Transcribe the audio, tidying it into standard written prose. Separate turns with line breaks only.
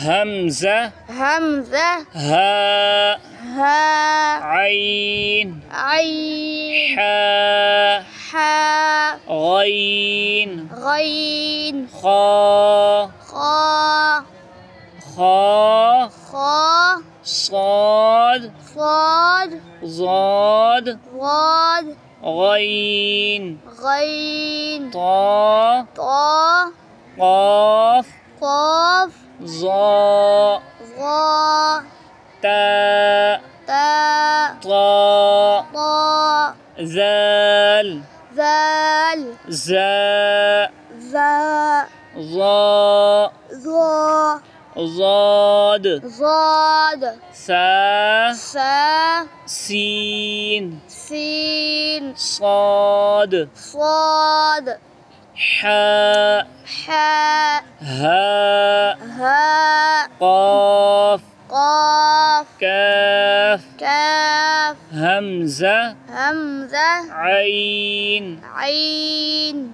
همزة
همزة
هاء
هاء
عين
عين
حاء
حاء
غين
غين
خاء
خاء
خاء
خاء
صاد
صاد
ضاد
ضاد
غين
غين
طاء
طاء
قاف
قاف
ظاء
ظاء
تاء
تاء
طاء
طاء
ذال
ذال
زاء
ذاء
ظاء
ظاء
ضاد
ضاد
ثاء
ثاء
سين
سين
صاد
صاد
حاء
حاء
هاء
هاء
قاف
قاف
كاف
كاف
همزة
همزة
عين
عين